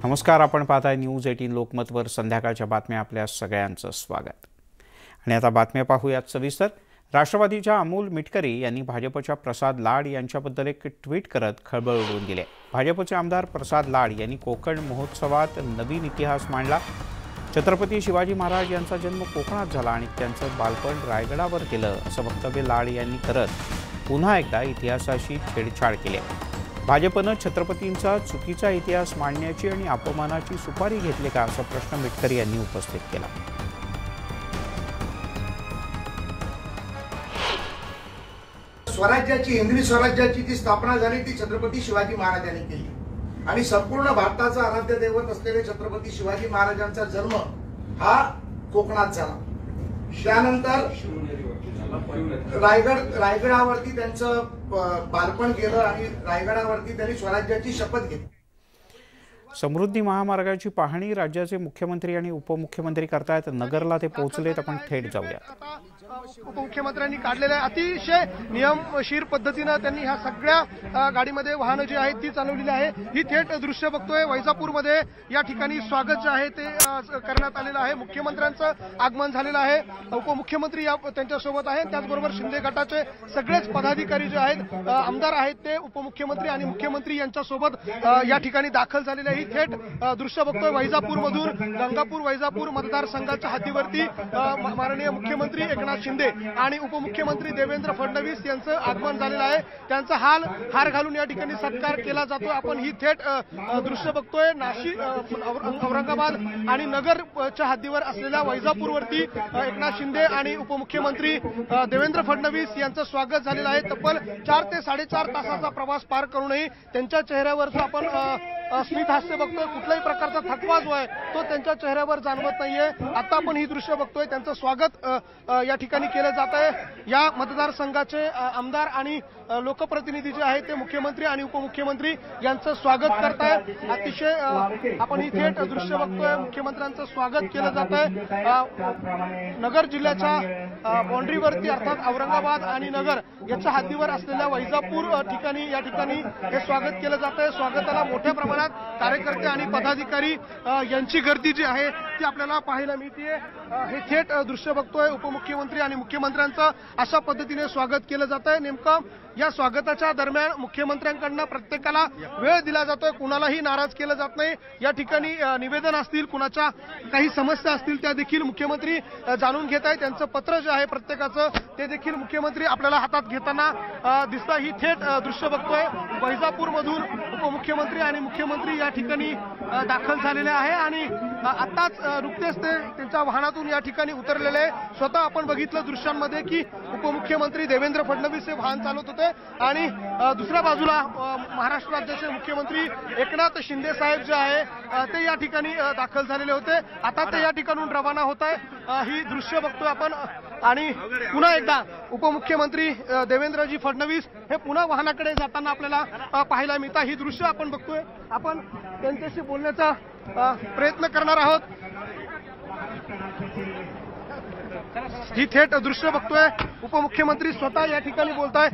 नमस्कार, आपण पाहताय न्यूज 18 लोकमतवर संध्याकाळच्या बातम्या. आपल्या सगळ्यांचं स्वागत. आणि आता बातम्या पाहूयात सविस्तर. राष्ट्रवादीच्या अमोल मिटकरी यांनी भाजपच्या प्रसाद लाड यांच्याबद्दल एक ट्विट करत खळबळ उडवून दिली. भाजपचे आमदार प्रसाद लाड यांनी कोकण महोत्सवात नवीन इतिहास मांडला. छत्रपती शिवाजी महाराज यांचा जन्म कोकणात झाला आणि त्यांचं बालपण रायगडावर गेलं असं वक्तव्य लाड यांनी करत पुन्हा एकदा इतिहासाशी छेडछाड केली. भाजपनं छत्रपतींचा चुकीचा इतिहास मांडण्याची आणि अपमानाची सुपारी घेतली का असा प्रश्न मिटकरी यांनी उपस्थित केला. स्वराज्याची हिंदवी स्वराज्याची जी स्थापना झाली ती छत्रपती शिवाजी महाराजांनी केली आणि संपूर्ण भारताचा आराध्य दैवत असलेले छत्रपती शिवाजी महाराजांचा जन्म हा कोकणात झाला. त्यानंतर रायगडावरती त्यांचं बालपण गेलं आणि रायगडावरती त्यांनी स्वराज्याची शपथ घेतली. समृद्धी महामार्गाची पाहणी राज्याचे मुख्यमंत्री आणि उपमुख्यमंत्री करतायत. नगरला ते पोहोचलेत. आपण थेट जाऊया. उपमुख्यमंत्र्यांनी काढलेल्या अतिशय नियमशीर पद्धतीने त्यांनी ह्या सगळ्या गाडीमध्ये वाहनं जी आहेत ती चालवलेली आहे. ही थेट दृश्य बघतोय. वैजापूरमध्ये या ठिकाणी स्वागत जे आहे ते करण्यात आलेलं आहे. मुख्यमंत्र्यांचं आगमन झालेलं आहे. उपमुख्यमंत्री त्यांच्यासोबत आहेत. त्याचबरोबर शिंदे गटाचे सगळेच पदाधिकारी जे आहेत, आमदार आहेत, ते उपमुख्यमंत्री आणि मुख्यमंत्री यांच्यासोबत या ठिकाणी दाखल झालेले आहे. ही थेट दृश्य बघतोय वैजापूरमधून. गंगापूर वैजापूर मतदारसंघाच्या हद्दीवरती माननीय मुख्यमंत्री एकनाथ शिंदे आणि उपमुख्यमंत्री देवेंद्र फडणवीस यांचं आगमन झालेलं आहे. त्यांचा हार घालून या ठिकाणी सत्कार केला जातो. आपण ही थेट दृश्य बघतोय. नाशिक, औरंगाबाद आणि नगरच्या हद्दीवर असलेल्या वैजापूरवरती एकनाथ शिंदे आणि उपमुख्यमंत्री देवेंद्र फडणवीस यांचं स्वागत झालेलं आहे. तब्बल 4 ते 4.5 तासाचा प्रवास पार करूनही त्यांच्या चेहऱ्यावरचं आपण स्मित हास्य बघतोय. कुठल्याही प्रकारचा थकवा जो आहे तो त्यांच्या चेहऱ्यावर जाणवत नाहीये. आता आपण ही दृश्य बघतोय. त्यांचं स्वागत या ठिकाणी केलं जात आहे. या मतदारसंघाचे आमदार आणि लोकप्रतिनिधी जे आहेत ते मुख्यमंत्री आणि उपमुख्यमंत्री यांचं स्वागत करतायत. अतिशय आपण ही थेट दृश्य बघतोय. मुख्यमंत्र्यांचं स्वागत केलं जात आहे. नगर जिल्ह्याच्या बाउंड्रीवरती अर्थात औरंगाबाद आणि नगर याच्या हद्दीवर असलेल्या वैजापूर ठिकाणी या ठिकाणी हे स्वागत केलं जात आहे. स्वागताला मोठ्या प्रमाणात कार्यकर्ते आणि पदाधिकारी यांची गर्दी जी आहे ती आपल्याला पाहायला मिळते. हे थेट दृश्य बघतोय. उपमुख्यमंत्री आणि मुख्यमंत्र्यांचं अशा पद्धतीने स्वागत केलं जात आहे. नेमकं या स्वागताच्या दरम्यान मुख्यमंत्र्यांकडनं प्रत्येकाला वेळ दिला जातोय. कुणालाही नाराज केलं जात नाही. या ठिकाणी निवेदन असतील, कुणाच्या काही समस्या असतील त्या देखील मुख्यमंत्री जाणून घेत आहेत. त्यांचं पत्र जे आहे प्रत्येकाचं ते देखील मुख्यमंत्री आपल्याला हातात घेताना दिसतं. ही थेट दृश्य बघतोय. वैजापूरमधून उपमुख्यमंत्री आणि मुख्यमंत्री या ठिकाणी दाखल झालेले आहे आणि आताच नुकतेच ते त्यांच्या वाहनातून या ठिकाणी उतरलेले. स्वतः आपण बघितलं दृश्यांमध्ये की उपमुख्यमंत्री देवेंद्र फडणवीस हे वाहन चालवत होते आणि दुसऱ्या बाजूला महाराष्ट्र राज्याचे मुख्यमंत्री एकनाथ शिंदे साहेब जे आहे ते या ठिकाणी दाखल झालेले होते. आता ते या ठिकाणून रवाना होत आहे. ही दृश्य बघतोय आपण. आणि पुन्हा एकदा उपमुख्यमंत्री देवेंद्रजी फडणवीस हे पुन्हा वाहनाकडे जाताना आपल्याला पाहायला मिळतात. ही दृश्य आपण बघतोय. आपण त्यांच्याशी बोलण्याचा प्रयत्न करणार आहोत. ही थेट दृश्य बघतोय. उपमुख्यमंत्री स्वतः या ठिकाणी बोलताय.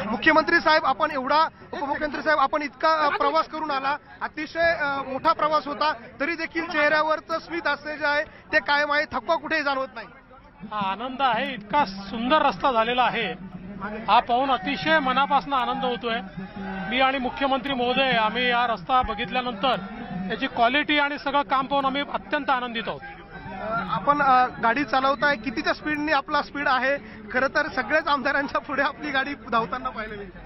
मुख्यमंत्री साहेब, आपण उपमुख्यमंत्री साहेब आपण इतका प्रवास करून आला, अतिशय मोठा प्रवास होता, तरी देखील चेहऱ्यावरचं स्मित हास्य जे आहे ते कायम आहे. थकवा कुठेही जाणवत नाही. हा आनंद आहे. इतका सुंदर रस्ता झालेला आहे. हा पाहून अतिशय मनापासून आनंद होतोय. मी आणि मुख्यमंत्री महोदय आम्ही हा रस्ता बघितल्यानंतर याची क्वालिटी आणि सगळं काम पाहून आम्ही अत्यंत आनंदित आहोत. आपण गाडी चालवताय, कितीच्या स्पीडने आपला स्पीड आहे? खरं तर सगळ्याच आमदारांच्या पुढे आपली गाडी धावताना पाहायला मिळते.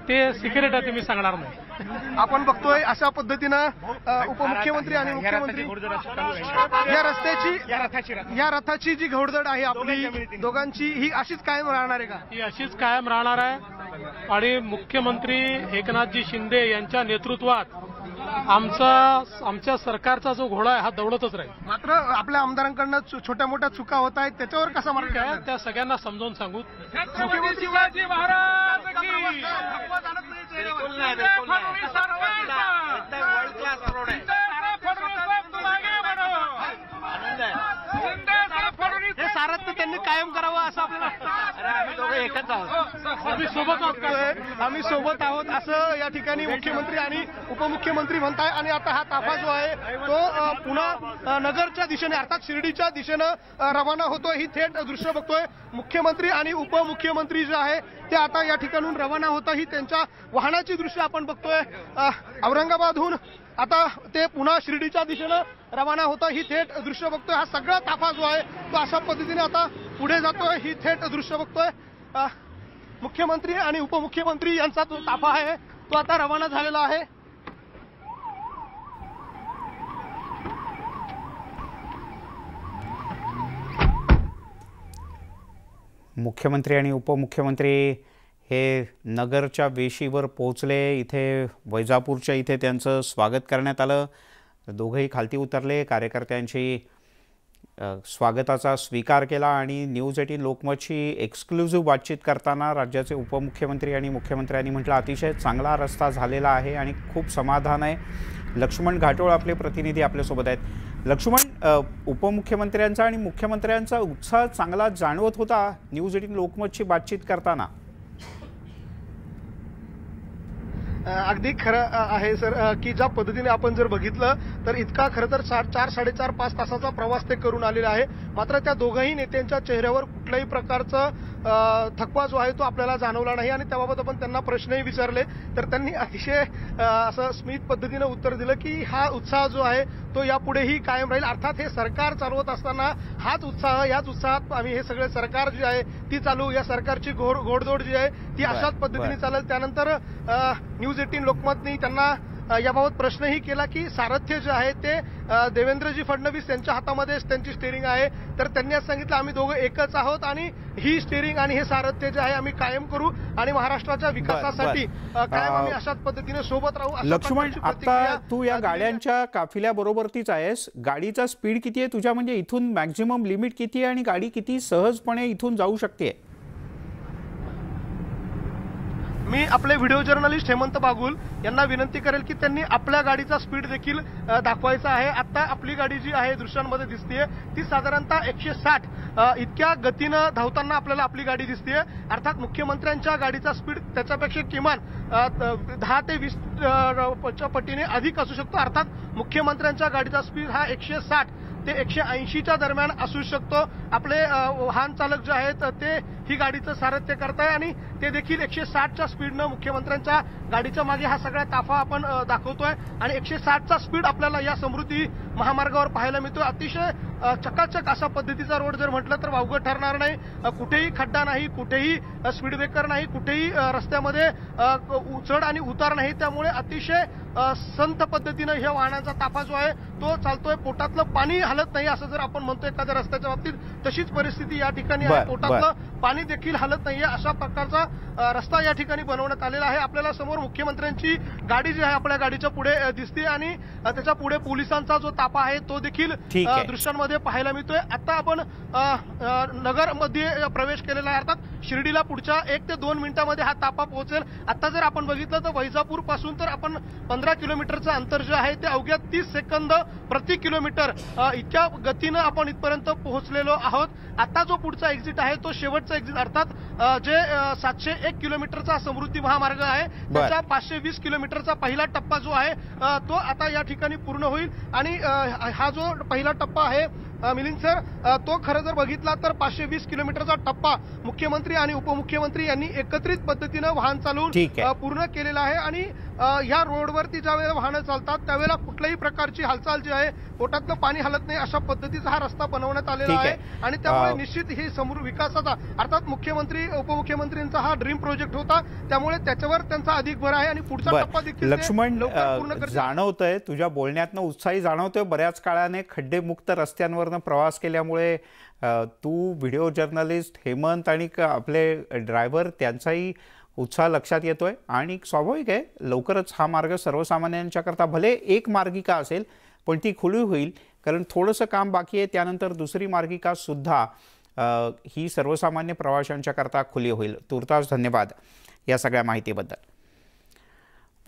ते सिक्रेट आहे, ते मी सांगणार नाही. आपण बघतोय अशा पद्धतीनं उपमुख्यमंत्री आणि मुख्यमंत्री या रथाची जी घोडदौड आहे आपली दोघांची, ही अशीच कायम राहणार आहे का? ही अशीच कायम राहणार आहे आणि मुख्यमंत्री एकनाथजी शिंदे यांच्या नेतृत्वात आमच्या सरकारचा जो घोडा आहे हा दौडतच राहील. मात्र आपल्या आमदारांकडनं छोट्या मोठ्या चुका होत आहेत, त्याच्यावर कसा मार्ग काय त्या सगळ्यांना समजावून सांगू. मुख्यमंत्री शिवाजी महाराज की हे सारथ्य त्यांनी कायम करावं असं आपल्याला. आम्ही दोघे एकत्र आम्ही सोबत आहोत असं या ठिकाणी मुख्यमंत्री आणि उपमुख्यमंत्री म्हणताय। आणि आता हा ताफा जो आहे तो पुन्हा नगरच्या दिशेने अर्थात शिर्डीच्या दिशेनं रवाना होतोय। ही थेट दृश्य बघतोय। मुख्यमंत्री आणि उपमुख्यमंत्री जे आहे ते आता या ठिकाणून रवाना होतं। ही त्यांच्या वाहनाची दृश्य आपण बघतोय। औरंगाबादहून आता ते पुन्हा शिर्डीच्या दिशेनं रवाना होतं। ही थेट दृश्य बघतोय। हा सगळा ताफा जो आहे तो अशा पद्धतीने आता पुढे जातोय। ही थेट दृश्य बघतोय। मुख्यमंत्री आणि उपमुख्यमंत्री यांचा जो ताफा आहे तो आता रवाना झालेला आहे। मुख्यमंत्री आणि उपमुख्यमंत्री हे नगरच्या वेशीवर पोहोचले। इथे वैजापूरच्या इथे त्यांचं स्वागत करण्यात आलं। दोघंही खालती उतरले, कार्यकर्त्यांची स्वागताचा स्वीकार केला आणि न्यूज 18 लोकमतची एक्सक्लुझिव्ह बातचीत करताना राज्याचे उपमुख्यमंत्री आणि मुख्यमंत्र्यांनी म्हटलं अतिशय चांगला रस्ता झालेला आहे आणि खूप समाधान आहे। लक्ष्मण घाटोळ आपले प्रतिनिधी आपल्यासोबत आहेत। लक्ष्मण, उपमुख्यमंत्र्यांचा आणि मुख्यमंत्र्यांचा उत्साह चांगला जाणवत होता न्यूज 18 लोकमतची बातचीत करताना। अगदी खरं आहे सर की ज्या पद्धतीने आपण जर बघितलं तर इतका खरं तर 4-4.5 तासाचा प्रवास ते करून आलेला आहे। मात्र त्या दोघंही नेत्यांच्या चेहऱ्यावर कुठल्याही प्रकारचं थकवा जो आहे तो आपल्याला जाणवला नाही। आणि त्याबाबत आपण त्यांना प्रश्नही विचारले तर त्यांनी अतिशय असं स्मित पद्धतीने उत्तर दिलं की हा उत्साह जो आहे तो यापुढेही कायम राहील। अर्थात हे सरकार चालवत असताना हाच उत्साह, याच उत्साहात आम्ही हे सगळे सरकार जी आहे ती चालू, या सरकारची घोडदौड जी आहे ती अशाच पद्धतीने चालेल। त्यानंतर न्यूज 18 लोकमतनी त्यांना याबाबत प्रश्नही केला की सारथ्य जे आहे ते देवेंद्रजी फडणवीस यांच्या हातामध्ये त्यांची स्टेअरिंग आहे। तर त्यांनी असं सांगितलं आम्ही दोघं एकच आहोत आणि ही स्टेअरिंग आणि हे सारथ्य जे आहे आम्ही कायम करू आणि महाराष्ट्राच्या विकासासाठी कायम आम्ही अशाच पद्धतीने सोबत राहू। लक्ष्मण, आता तू या गाड्यांच्या काफिल्याबरोबरतीच आहेस, गाडीचा स्पीड किती आहे तुझ्या, म्हणजे इथून मॅक्झिमम लिमिट किती आहे आणि गाडी किती सहजपणे इथून जाऊ शकते? मी आपले व्हिडिओ जर्नलिस्ट हेमंत बागुल यांना विनंती करेल की त्यांनी आपल्या गाडीचा स्पीड देखील दाखवायचा आहे। आता आपली गाडी जी आहे दृश्यांमध्ये दिसतेय ती साधारणतः 160 इतक्या गतीनं धावताना आपल्याला आपली गाडी दिसतेय। अर्थात मुख्यमंत्र्यांच्या गाडीचा स्पीड त्याच्यापेक्षा किमान 10 ते 20 पटीने अधिक असू शकतो। अर्थात मुख्यमंत्र्यांच्या गाडीचा स्पीड हा 160 ते 180च्या दरम्यान असू शकतो। आपले वाहन चालक जे आहेत ते ही गाडीचं सारथ्य करताय आणि ते देखील 160च्या स्पीडनं मुख्यमंत्र्यांच्या गाडीच्या मागे हा सगळा ताफा आपण दाखवतोय आणि 160चा स्पीड आपल्याला या समृद्धी महामार्गावर पाहायला मिळतोय। अतिशय चकाचक अशा पद्धतीचा रोड जर म्हटलं तर वावगं ठरणार नाही। कुठेही खड्डा नाही, कुठेही स्पीड ब्रेकर नाही, कुठेही रस्त्यामध्ये चढ आणि उतार नाही। त्यामुळे अतिशय संत पद्धतीनं ह्या वाहनांचा ताफा जो आहे तो चालतोय। पोटातलं पाणी हलत नाही असं जर आपण म्हणतोय एखाद्या रस्त्याच्या बाबतीत, तशीच परिस्थिती या ठिकाणी आहे। पोटातलं पाणी देखील हलत नाहीये अशा प्रकारचा रस्ता या ठिकाणी बनवण्यात आलेला आहे। आपल्याला समोर मुख्यमंत्र्यांची गाडी जी आहे आपल्या गाडीच्या पुढे दिसते आणि त्याच्या पुढे पोलिसांचा जो ताफा आहे तो देखील दृश्यांमध्ये पाहायला मिळतोय। आता आपण नगर मध्ये प्रवेश केलेला आहे। अर्थात शिर्डीला पुढच्या 1 ते 2 मिनिटांमध्ये हा ताफा पोहोचेल। आता जर आपण बघितलं तर वैजापूर पासून तर आपण 15 किलोमीटरचं अंतर जे आहे ते अवघ्या 30 सेकंद प्रति किलोमीटर इतक्या गतीनं आपण इथपर्यंत पोहोचलेलो आहोत। आता जो पुढचा एक्झिट आहे तो शेवटचा एक्झिट अर्थात जे 701 किलोमीटरचा समृद्धी महामार्ग आहे त्याच्या 520 किलोमीटरचा पहिला टप्पा जो आहे तो आता या ठिकाणी पूर्ण होईल। आणि हा जो पहिला टप्पा आहे मिलिंद सर तो खरं जर बघितला तर 520 किलोमीटरचा टप्पा मुख्यमंत्री आणि उपमुख्यमंत्री यांनी एकत्रित पद्धतीनं वाहन चालवून पूर्ण केलेला आहे। आणि या रोडवरती ज्या वेळेला वाहनं चालतात त्यावेळेला कुठल्याही प्रकारची हालचाल जी आहे, पोटातलं पाणी हलत नाही अशा पद्धतीचा हा रस्ता बनवण्यात आलेला आहे। आणि त्यामुळे निश्चित ही समृद्ध विकासाचा अर्थात मुख्यमंत्री उपमुख्यमंत्र्यांचा हा ड्रीम प्रोजेक्ट होता, त्यामुळे त्याच्यावर त्यांचा अधिक भर आहे आणि पुढचा टप्पा देखील लक्ष्मण जाणवतंय तुझ्या बोलण्यातनं उत्साही जाणवतोय। बऱ्याच काळाने खड्डेमुक्त रस्त्यांवरनं प्रवास केल्यामुळे तू व्हिडिओ जर्नलिस्ट हेमंत आणि आपले ड्रायव्हर त्यांचाही उत्साह लक्षात येतोय आणि स्वाभाविक आहे लवकरच हा मार्ग सर्वसामान्यांच्या करता भले एक मार्गिका असेल पण ती खुली होईल, कारण थोडंसं काम बाकी आहे। त्यानंतर दुसरी मार्गिका सुद्धा ही सर्वसामान्य प्रवाशांच्या करता खुली होईल। तुर्तास धन्यवाद या सगळ्या माहितीबद्दल।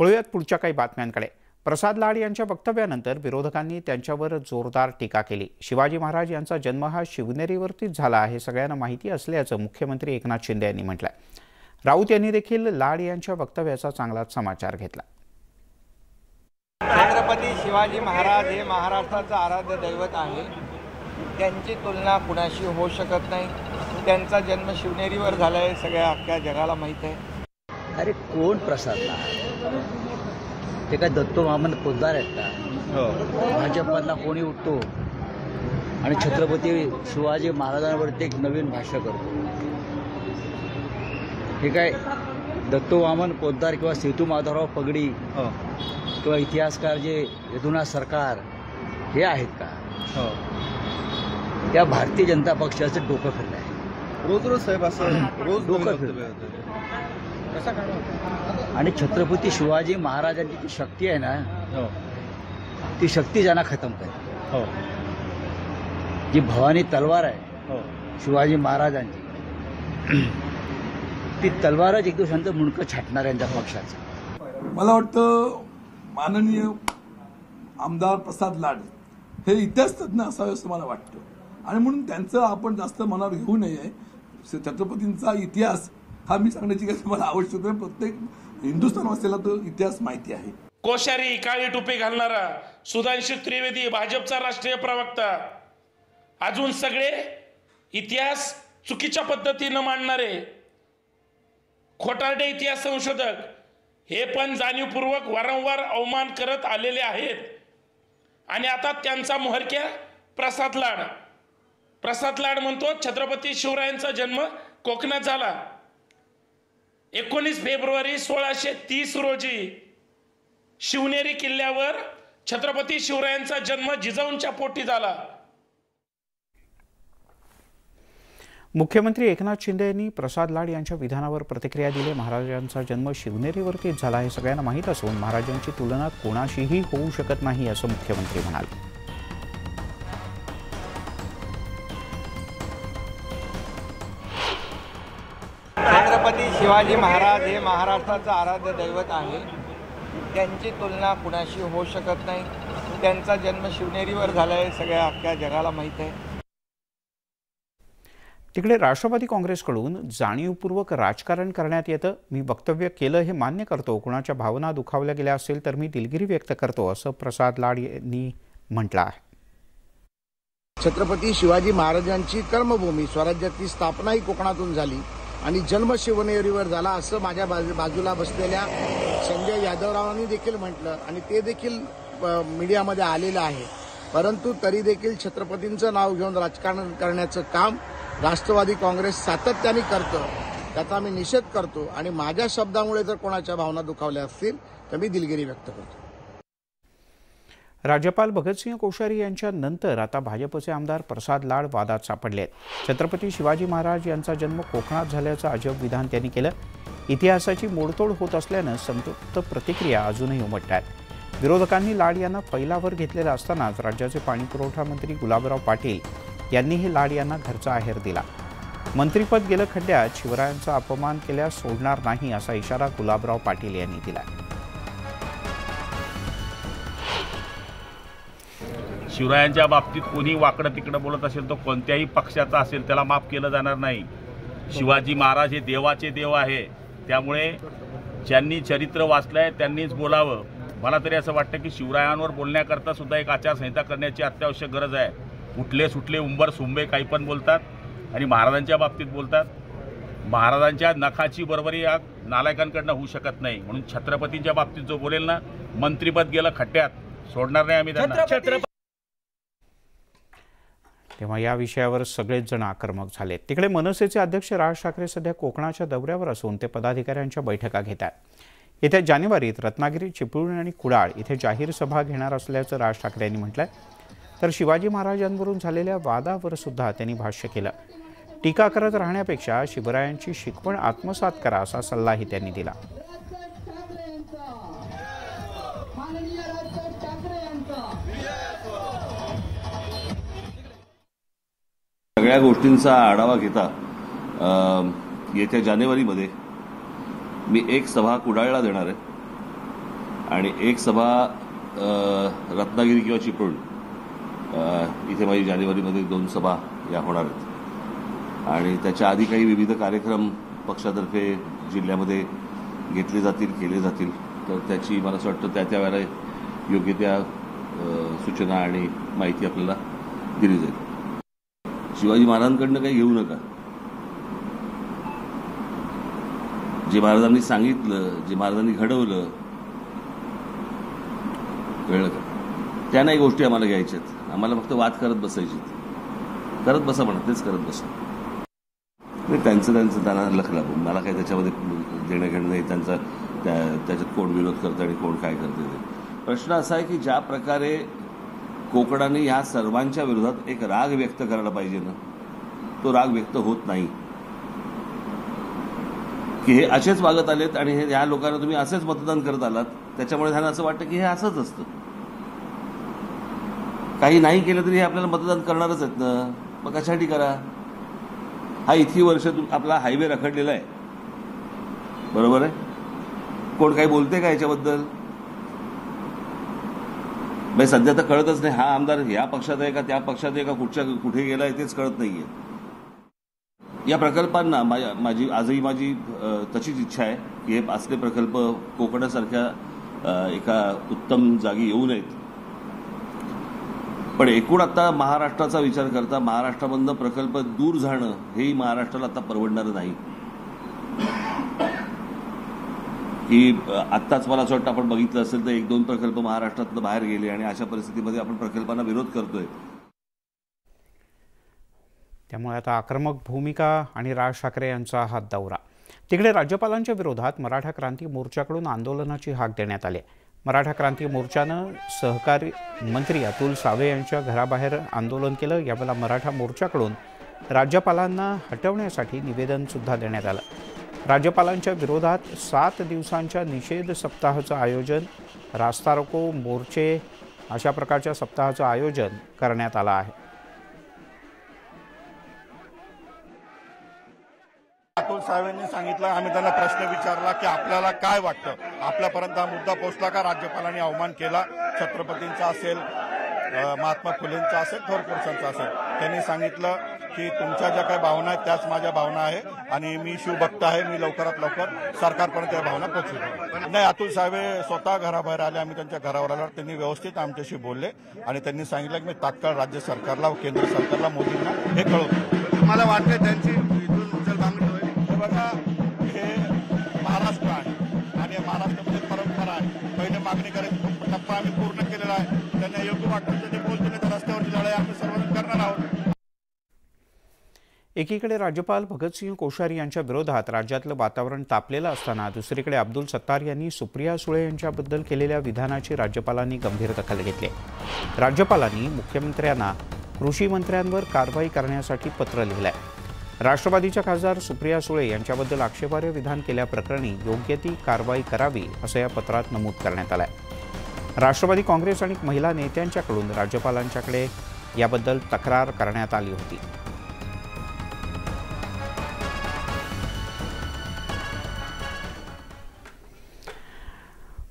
पळूयात पुढच्या काही बातम्यांकडे। प्रसाद लाड यांच्या वक्तव्यानंतर विरोधकांनी त्यांच्यावर जोरदार टीका केली। शिवाजी महाराज यांचा जन्म हा शिवनेरीवरतीच झाला हे सगळ्यांना माहिती असल्याचं मुख्यमंत्री एकनाथ शिंदे यांनी म्हटलंय। राऊत यांनी देखील लाड यांच्या वक्तव्याचा चांगलाच समाचार घेतला. छत्रपती शिवाजी महाराज हे महाराष्ट्राचं आराध्य दैवत आहे. त्यांची तुलना कुणाशी होऊ शकत नाही. त्यांचा जन्म शिवनेरीवर झाला आहे, सगळ्या अख्ख्या जगाला माहीत आहे. अरे कोण प्रसादला ते काय दत्तो वामन पोद्दार आहेत का? भाजपमधला कोणी उठतो आणि छत्रपती शिवाजी महाराजांवरती एक नवीन भाष्य करतो. हे काय दत्तो वामन पोद्दार किंवा सेतू माधवराव पगडी किंवा इतिहासकार जे यदुनाथ सरकार हे आहेत का? त्या भारतीय जनता पक्षाचं डोकं फिरलं आहे. रोज साहेब असं रोज डोकं फिरलं. आणि छत्रपती शिवाजी महाराजांची जी शक्ती आहे ना, ती शक्ती ज्यांना खतम करेल. जी भवानी तलवार आहे शिवाजी महाराजांची, ती तलवारच एक दिवसांचं मुंडकं छाटणार आहे त्यांच्या पक्षाचं. मला वाटतं माननीय आमदार प्रसाद लाड हे इतिहास तज्ज्ञ असावे असं मला वाटतं, आणि म्हणून त्यांचं आपण जास्त मनावर घेऊ नये. छत्रपतींचा इतिहास हा मी सांगण्याची काही मला आवश्यक नाही. प्रत्येक हिंदुस्थानवासियाला तो इतिहास माहिती आहे. कोश्यारी काळी टोपी घालणारा सुधांशु त्रिवेदी भाजपचा राष्ट्रीय प्रवक्ता, अजून सगळे इतिहास चुकीच्या पद्धतीनं मांडणारे खोटारडे इतिहास संशोधक हे पण जाणीवपूर्वक वारंवार अवमान करत आलेले आहेत. आणि आता त्यांचा मोहरक्या प्रसाद लाड म्हणतो छत्रपती शिवरायांचा जन्म कोकणात झाला. 19 फेब्रुवारी 1630 रोजी शिवनेरी किल्ल्यावर छत्रपती शिवरायांचा जन्म जिजाऊंच्या पोटी झाला. मुख्यमंत्री एकनाथ शिंदे यांनी प्रसाद लाड यांच्या विधानावर प्रतिक्रिया दिली. महाराजांचा जन्म शिवनेरीवरतीच झाला हे सगळ्यांना माहीत असून महाराजांची तुलना कोणाशीही होऊ शकत नाही असं मुख्यमंत्री म्हणाले. छत्रपती शिवाजी महाराज हे महाराष्ट्राचं आराध्य दैवत आहे. त्यांची तुलना कुणाशी होऊ शकत नाही. त्यांचा जन्म शिवनेरीवर झाला आहे, सगळ्या अख्ख्या जगाला माहीत आहे. तिकडे राष्ट्रवादी काँग्रेसकडून जाणीवपूर्वक राजकारण करण्यात येतं. मी वक्तव्य केलं हे मान्य करतो. कुणाच्या भावना दुखावल्या गेल्या असेल तर मी दिलगिरी व्यक्त करतो असं प्रसाद लाड यांनी म्हटलं आहे. छत्रपती शिवाजी महाराजांची कर्मभूमी स्वराज्याची स्थापनाही कोकणातून झाली आणि जन्म शिवनेरीवर झाला असं माझ्या बाजूला बसलेल्या संजय यादवरावांनी देखील म्हटलं आणि ते देखील मीडियामध्ये आलेलं आहे. परंतु तरी देखील छत्रपतींचं नाव घेऊन राजकारण करण्याचं काम राष्ट्रवादी काँग्रेस सातत्याने करतं. त्याचा मी निषेध करतो आणि माझ्या शब्दामुळे जर कोणाच्या भावना दुखावल्या असतील तर मी दिलगिरी व्यक्त करतो. राज्यपाल भगतसिंह कोश्यारी यांच्या नंतर आता भाजपचे आमदार प्रसाद लाड वादात सापडले आहेत. छत्रपती शिवाजी महाराज यांचा जन्म कोकणात झाल्याचं अजब विधान त्यांनी केलं. इतिहासाची मोडतोड होत असल्यानं संतप्त प्रतिक्रिया अजूनही उमटतात. विरोधकांनी लाड यांना फैलावर घेतलेलं असतानाच राज्याचे पाणीपुरवठा मंत्री गुलाबराव पाटील यांनीही लाड यांना घरचा आहेर दिला. मंत्रिपद गेलं खड्ड्यात, शिवरायांचा अपमान केल्यास सोडणार नाही असा इशारा गुलाबराव पाटील यांनी दिला. शिवरायांच्या बाबतीत कोणी वाकडं तिकडं बोलत असेल तो कोणत्याही पक्षाचा असेल त्याला माफ केलं जाणार नाही. शिवाजी महाराज हे देवाचे देव आहे, त्यामुळे ज्यांनी चरित्र वाचलंय त्यांनीच बोलावं. मला तरी असं वाटतं की शिवरायांवर बोलण्याकरता सुद्धा एक आचारसंहिता करण्याची अत्यावश्यक गरज आहे. उठले सुटले उंबर सुंबे काही पण बोलतात आणि महाराजांच्या बाबतीत बोलतात. महाराजांच्या नखाची बरोबरी या नालायकांकडनं होऊ शकत नाही. म्हणून छत्रपतींच्या बाबतीत जो बोलेल ना, मंत्रिपद गेलं खड्ड्यात, सोडणार नाही आम्ही त्यांना. तेव्हा या विषयावर सगळेच जण आक्रमक झाले. तिकडे मनसेचे अध्यक्ष राज ठाकरे सध्या कोकणाच्या दौऱ्यावर असून ते पदाधिकाऱ्यांच्या बैठका घेत आहेत. येत्या जानेवारीत रत्नागिरी, चिपळूण आणि कुडाळ इथे जाहीर सभा घेणार असल्याचं राज ठाकरे यांनी म्हटलंय. तर शिवाजी महाराजांवरून झालेल्या वादावर सुद्धा त्यांनी भाष्य केलं. टीका करत राहण्यापेक्षा शिवरायांची शिकवण आत्मसात करा असा सल्लाही त्यांनी दिला. सगळ्या गोष्टींचा आढावा घेता येत्या जानेवारीमध्ये मी एक सभा कुडाळला देणार आहे आणि एक सभा रत्नागिरी किंवा चिपळूण इथे माझी जानेवारीमध्ये 2 सभा या होणार आहेत. आणि त्याच्या आधी काही विविध कार्यक्रम पक्षातर्फे जिल्ह्यामध्ये घेतले जातील, केले जातील, तर त्याची मला असं वाटतं त्या वेळेला योग्य त्या सूचना आणि माहिती आपल्याला दिली जाईल. शिवाजी महाराजांकडनं काही घेऊ नका. जे महाराजांनी सांगितलं, जे महाराजांनी घडवलं, कळलं का, त्या नाही गोष्टी आम्हाला घ्यायच्यात. आम्हाला फक्त वाद करत बसायचे. करत बसा म्हणा, तेच करत बसा. त्यांचं त्यांना लख लागू. मला काही त्याच्यामध्ये देणं घेणं नाही. त्याच्यात कोण विरोध करतं आणि कोण काय करते ते. प्रश्न असा आहे की ज्या प्रकारे कोकणाने ह्या सर्वांच्या विरोधात एक राग व्यक्त करायला पाहिजे ना, तो राग व्यक्त होत नाही. की हे असेच वागत आलेत आणि ह्या लोकांना तुम्ही असेच मतदान करत आलात, त्याच्यामुळे त्यांना असं वाटतं की हे असंच असतं. काही नाही केलं तरी हे आपल्याला मतदान करणारच आहेत ना, मग कशासाठी करा. हा इतकी वर्ष आपला हायवे रखडलेला आहे, बरोबर आहे. कोण काही बोलते का याच्याबद्दल? म्हणजे सध्या तर कळतच नाही हा आमदार या पक्षात आहे का त्या पक्षात आहे का कुठे गेलाय तेच कळत नाहीये. या प्रकल्पांना आजही माझी तशीच इच्छा आहे की हे असले प्रकल्प कोकणासारख्या एका उत्तम जागी येऊ नयेत. पण एकूण आता महाराष्ट्राचा विचार करता महाराष्ट्रामधनं प्रकल्प दूर जाणं हेही महाराष्ट्राला आता परवडणारं नाही. की आत्ताच मला असं वाटतं आपण बघितलं असेल तर 1-2 प्रकल्प महाराष्ट्रातनं बाहेर गेले आणि अशा परिस्थितीमध्ये आपण प्रकल्पांना विरोध करतोय. त्यामुळे आता आक्रमक भूमिका आणि राज ठाकरे यांचा हा दौरा. तिकडे राज्यपालांच्या विरोधात मराठा क्रांती मोर्चाकडून आंदोलनाची हाक देण्यात आली. मराठा क्रांती मोर्चानं सहकारी मंत्री अतुल सावे यांच्या घराबाहेर आंदोलन केलं. यावेळेला मराठा मोर्चाकडून राज्यपालांना हटवण्यासाठी निवेदन सुद्धा देण्यात आलं. राज्यपालांच्या विरोधात 7 दिवसांच्या निषेध सप्ताहाचं आयोजन, रास्ता रोको, मोर्चे अशा प्रकारच्या सप्ताहाचं आयोजन करण्यात आलं आहे. अतुल सावेंनी सांगितलं, आम्ही त्यांना प्रश्न विचारला की आपल्याला काय वाटतं, आपल्यापर्यंत हा मुद्दा पोहोचला का राज्यपालांनी अवमान केला, छत्रपतींचा असेल, महात्मा फुलेंचा असेल, थोर पुरुषांचा असेल. त्यांनी सांगितलं की तुमच्या ज्या काही भावना आहेत त्याच माझ्या भावना आहे आणि मी शिवभक्त आहे, मी लवकरात लवकर सरकारपर्यंत त्या भावना पोहोचवतो. नाही, अतुल सावे स्वतः घराबाहेर आले. आम्ही त्यांच्या घरावर आल्यावर त्यांनी व्यवस्थित आमच्याशी बोलले आणि त्यांनी सांगितलं की मी तात्काळ राज्य सरकारला व केंद्र सरकारला मोदींना हे कळवतो. मला वाटतं त्यांची इथून उचल मागणी होईल. बघा, हे महाराष्ट्र आहे आणि महाराष्ट्रामध्ये परंपरा आहे. पहिले मागणी करायची टप्पा आम्ही पूर्ण केलेला आहे. त्यांना योग्य वाटतं ते बोलतो, नाही तर रस्त्यावरची लढाई आम्ही सर्व करणार आहोत. एकीकडे राज्यपाल भगतसिंह कोश्यारी यांच्या विरोधात राज्यातलं वातावरण तापलेलं असताना दुसरीकडे अब्दुल सत्तार यांनी सुप्रिया सुळे यांच्याबद्दल केलेल्या विधानाची राज्यपालांनी गंभीर दखल घेतली. राज्यपालांनी मुख्यमंत्र्यांना कृषी मंत्र्यांवर कारवाई करण्यासाठी पत्र लिहिलंय. राष्ट्रवादीच्या खासदार सुप्रिया सुळे यांच्याबद्दल आक्षेपार्ह विधान केल्याप्रकरणी योग्य ती कारवाई करावी असं या पत्रात नमूद करण्यात आलंय. राष्ट्रवादी काँग्रेस आणि महिला नेत्यांच्याकडून राज्यपालांच्याकडे याबद्दल तक्रार करण्यात आली होती.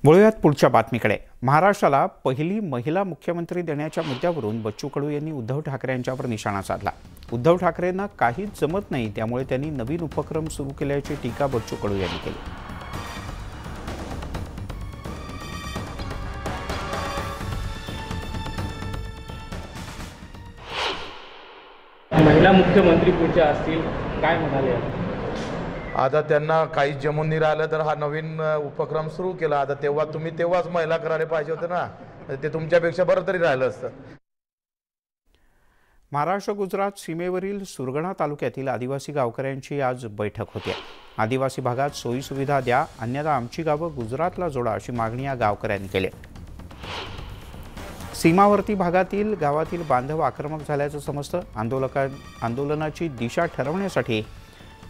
वळूयात पुढच्या बातमीकडे. महाराष्ट्राला पहिली महिला मुख्यमंत्री देण्याच्या मुद्द्यावरून बच्चू कडू यांनी उद्धव ठाकरे यांच्यावर निशाणा साधला. उद्धव ठाकरेंना काहीच जमत नाही, त्यामुळे त्यांनी नवीन उपक्रम सुरू केल्याची टीका बच्चू कडू यांनी केली. महिला मुख्यमंत्री पुढच्या असतील, काय म्हणाले? आता त्यांना काहीच जमून नाही राहिलं तर हा नवीन उपक्रम सुरू केला. आता तेव्हाच महिला करायला पाहिजे होतं ना, ते तुमच्यापेक्षा बरं तरी राहिलं असतं. महाराष्ट्र गुजरात सीमेवरील सुरगणा तालुक्यातील आदिवासी गावकऱ्यांची आज बैठक होती. आदिवासी भागात सोयीसुविधा द्या, अन्यथा आमची गावं गुजरातला जोडा अशी मागणी या गावकऱ्यांनी केली. सीमावर्ती भागातील गावातील बांधव आक्रमक झाल्याचं समजतं. आंदोलनाची दिशा ठरवण्यासाठी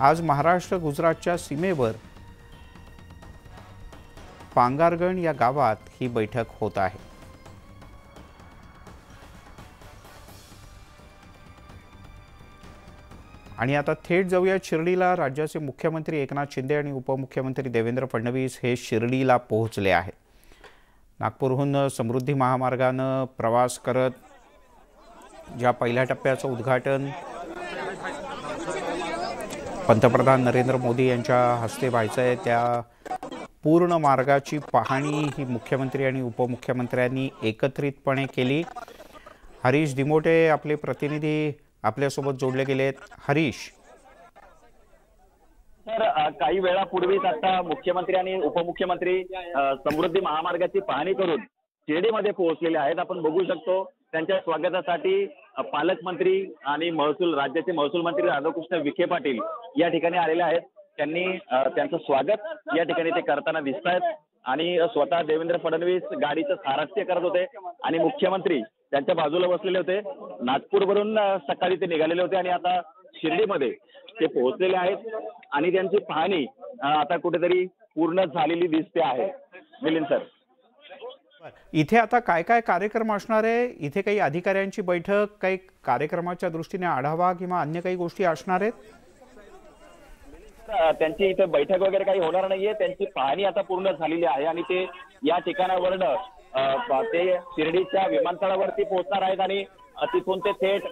आज महाराष्ट्र गुजरातच्या सीमेवर पांगारगण या गावात ही बैठक होत आहे. आणि आता थेट जाऊया शिर्डीला. राज्याचे मुख्यमंत्री एकनाथ शिंदे आणि उपमुख्यमंत्री देवेंद्र फडणवीस हे शिर्डीला पोहोचले आहेत. नागपूरहून समृद्धी महामार्गानं प्रवास करत ज्या पहिल्या टप्प्याचं उद्घाटन पंतप्रधान नरेंद्र मोदी यांच्या हस्ते व्हायचं आहे त्या पूर्ण मार्गाची पाहणी ही मुख्यमंत्री आणि उपमुख्यमंत्र्यांनी एकत्रितपणे केली। हरीश दिमोटे आपले प्रतिनिधी आपल्यासोबत जोडले गेलेत। हरीश, तर काही वेळापूर्वीच आता मुख्यमंत्री आणि उपमुख्यमंत्री समृद्धी महामार्गाची पाहणी करून शिर्डीमध्ये पोहोचलेले आहेत। आपण बघू शकतो त्यांच्या स्वागतासाठी पालकमंत्री आणि राज्याचे महसूल मंत्री राधाकृष्ण विखे पाटील या ठिकाणी आलेले आहेत। त्यांनी त्यांचं स्वागत या ठिकाणी ते करताना दिसत आहेत आणि स्वतः देवेंद्र फडणवीस गाडीचं सारथ्य करत होते आणि मुख्यमंत्री त्यांच्या बाजूला बसलेले होते। नागपूरवरून सकाळी ते निघालेले होते आणि आता शिर्डीमध्ये ते पोहोचलेले आहेत आणि त्यांची पाहणी आता कुठेतरी पूर्ण झालेली दिसते आहे। मिलिंद सर, इथे आता काय काय कार्यक्रम असणार आहे? इथे काही अधिकाऱ्यांची बैठक, काही कार्यक्रमाच्या दृष्टीने आढावा किंवा अन्य काही गोष्टी असणार आहेत? त्यांची इथे बैठक वगैरे काही होणार नाहीये। त्यांची पाहणी आता पूर्ण झालेली आहे आणि ते या ठिकाणावरनं ते शिर्डीच्या विमानतळावरती पोहोचणार आहेत आणि तिथून ते थेट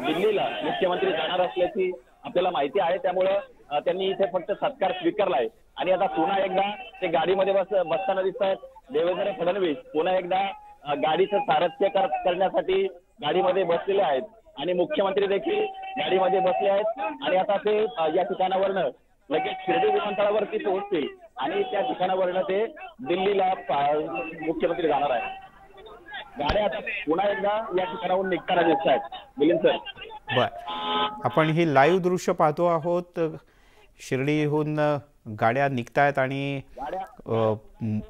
दिल्लीला मुख्यमंत्री जाणार असल्याची आपल्याला माहिती आहे। त्यामुळं त्यांनी इथे फक्त सत्कार स्वीकारलाय आणि आता पुन्हा एकदा ते गाडीमध्ये बसताना दिसत आहेत। देवेंद्र फडणवीस पुन्हा एकदा गाडीचं सारथ्य करण्यासाठी गाडीमध्ये बसलेले आहेत आणि मुख्यमंत्री देखील गाडीमध्ये बसले आहेत आणि आता ते या ठिकाणावरनं लगेच शिर्डी विमानतळावरती पोहोचतील आणि त्या ठिकाणावरनं ते दिल्लीला मुख्यमंत्री जाणार आहेत। गाड्या आता पुन्हा एकदा या ठिकाणाहून निघताना दिसत आहेत। मिलिंद सर, आपण ही लाईव्ह दृश्य पाहतो आहोत। शिर्डीहून गाड्या निघतायत आणि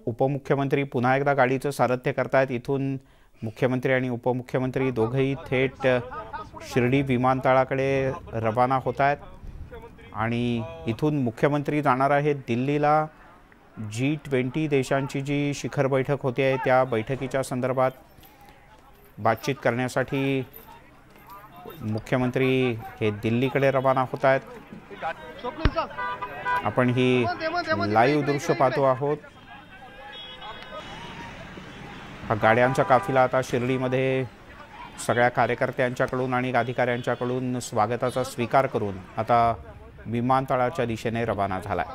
उपमुख्यमंत्री पुन्हा एकदा गाडीचं सारथ्य करतायत। इथून मुख्यमंत्री आणि उपमुख्यमंत्री दोघेही थेट शिर्डी विमानतळाकडे रवाना होत आहेत आणि इथून मुख्यमंत्री जाणार आहेत दिल्लीला। G20 देशांची जी शिखर बैठक होती आहे त्या बैठकीच्या संदर्भात बातचीत करण्यासाठी मुख्यमंत्री हे दिल्लीकडे रवाना होत आहेत। आपण ही लाईव्ह दृश्य पाहतो आहोत। हा गाड्यांचा काफिला आता शिर्डीमध्ये सगळ्या कार्यकर्त्यांच्याकडून आणि अधिकाऱ्यांच्याकडून स्वागताचा स्वीकार करून आता विमानतळाच्या दिशेने रवाना झालाय।